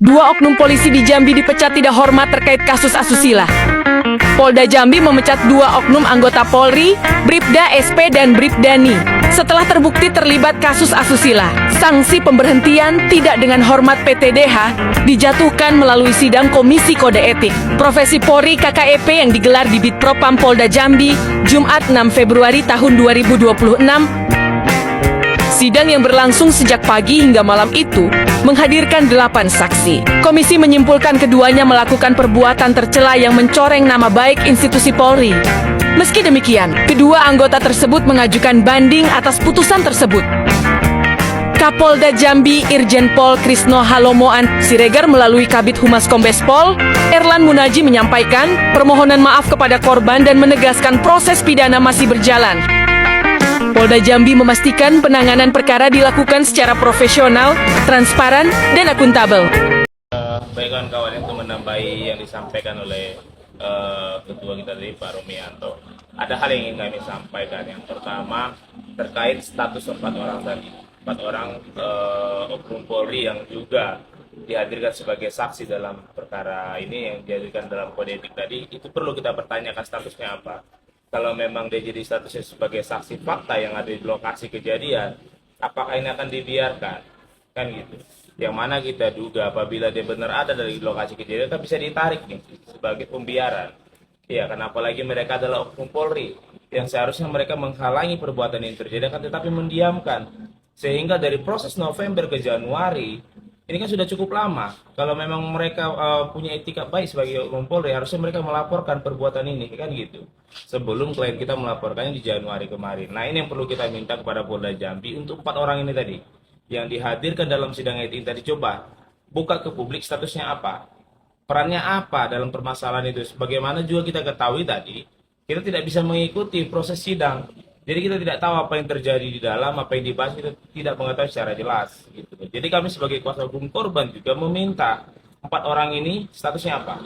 Dua oknum polisi di Jambi dipecat tidak hormat terkait kasus asusila. Polda Jambi memecat dua oknum anggota Polri, Bribda SP dan Bribdani, setelah terbukti terlibat kasus asusila. Sanksi pemberhentian tidak dengan hormat PTDH dijatuhkan melalui sidang Komisi Kode Etik Profesi Polri KKEP yang digelar di Bitpropam Polda Jambi, Jumat 6 Februari tahun 2026. Sidang yang berlangsung sejak pagi hingga malam itu menghadirkan 8 saksi. Komisi menyimpulkan keduanya melakukan perbuatan tercela yang mencoreng nama baik institusi Polri. Meski demikian, kedua anggota tersebut mengajukan banding atas putusan tersebut. Kapolda Jambi Irjen Pol Krisno Halomoan Siregar melalui Kabid Humas Kombes Pol Erlan Munaji menyampaikan permohonan maaf kepada korban dan menegaskan proses pidana masih berjalan. Polda Jambi memastikan penanganan perkara dilakukan secara profesional, transparan, dan akuntabel. Baik kawan-kawan, itu menambahi yang disampaikan oleh ketua kita tadi Pak Romianto. Ada hal yang ingin kami sampaikan. Yang pertama terkait status 4 orang tadi, 4 orang oknum Polri yang juga dihadirkan sebagai saksi dalam perkara ini, yang dihadirkan dalam kode etik tadi, itu perlu kita pertanyakan statusnya apa. Kalau memang dia jadi statusnya sebagai saksi fakta yang ada di lokasi kejadian, apakah ini akan dibiarkan? Kan gitu. Yang mana kita duga apabila dia benar ada dari lokasi kejadian, kan bisa ditarik nih sebagai pembiaran. Ya, kenapa lagi mereka adalah oknum Polri yang seharusnya mereka menghalangi perbuatan yang terjadi, kan tetapi mendiamkan. Sehingga dari proses November ke Januari, ini kan sudah cukup lama. Kalau memang mereka punya etika baik sebagai oknum Polri, harusnya mereka melaporkan perbuatan ini, kan gitu. Sebelum klien kita melaporkannya di Januari kemarin. Nah, ini yang perlu kita minta kepada Polda Jambi untuk 4 orang ini tadi yang dihadirkan dalam sidang etik tadi, coba buka ke publik statusnya apa, perannya apa dalam permasalahan itu. Sebagaimana juga kita ketahui tadi, kita tidak bisa mengikuti proses sidang. Jadi kita tidak tahu apa yang terjadi di dalam, apa yang dibahas, kita tidak mengetahui secara jelas. Gitu. Jadi kami sebagai kuasa hukum korban juga meminta 4 orang ini statusnya apa.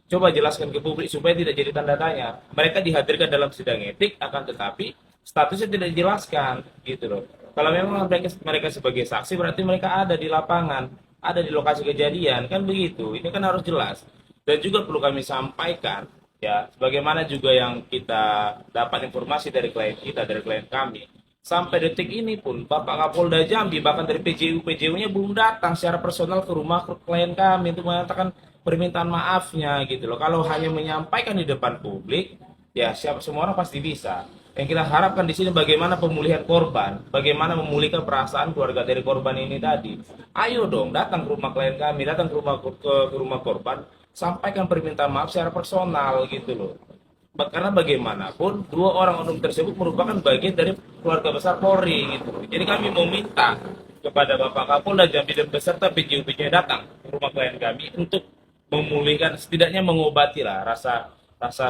Coba jelaskan ke publik supaya tidak jadi tanda tanya. Mereka dihadirkan dalam sidang etik, akan tetapi statusnya tidak dijelaskan, gitu loh. Kalau memang mereka sebagai saksi, berarti mereka ada di lapangan, ada di lokasi kejadian, kan begitu. Ini kan harus jelas. Dan juga perlu kami sampaikan, ya, sebagaimana juga yang kita dapat informasi dari klien kita, dari klien kami, sampai detik ini pun Bapak Kapolda Jambi, bahkan dari PJU-nya belum datang secara personal ke rumah klien kami untuk mengatakan permintaan maafnya, gitu loh. Kalau hanya menyampaikan di depan publik, ya semua orang pasti bisa. Yang kita harapkan di sini bagaimana pemulihan korban, bagaimana memulihkan perasaan keluarga dari korban ini tadi. Ayo dong, datang ke rumah klien kami, datang ke rumah korban, sampaikan permintaan maaf secara personal, gitu loh. Karena bagaimanapun 2 orang oknum tersebut merupakan bagian dari keluarga besar Polri, gitu. Jadi kami meminta kepada Bapak Kapolda Jambi dan beserta PJU-PJ datang ke rumah klien kami untuk memulihkan, setidaknya mengobati lah rasa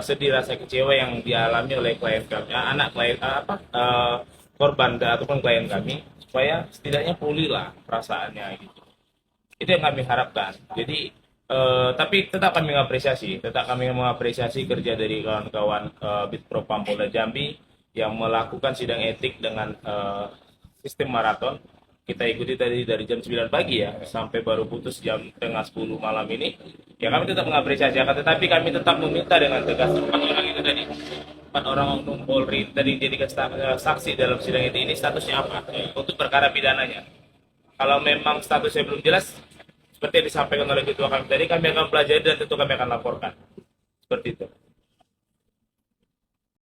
sedih, rasa kecewa yang dialami oleh klien kami, anak klien korban ataupun klien kami, supaya setidaknya pulih lah perasaannya, gitu. Itu yang kami harapkan. Jadi tapi tetap kami mengapresiasi kerja dari kawan-kawan Bitpropam Polda Jambi yang melakukan sidang etik dengan sistem maraton. Kita ikuti tadi dari jam 9 pagi ya, sampai baru putus jam tengah 10 malam ini. Ya, kami tetap mengapresiasi, tetapi kami tetap meminta dengan tegas 4 orang itu tadi, 4 orang oknum Polri tadi dijadikan saksi dalam sidang etik ini, statusnya apa untuk perkara pidananya. Kalau memang statusnya belum jelas, seperti yang disampaikan oleh ketua kami tadi, kami akan pelajari dan tentu kami akan laporkan.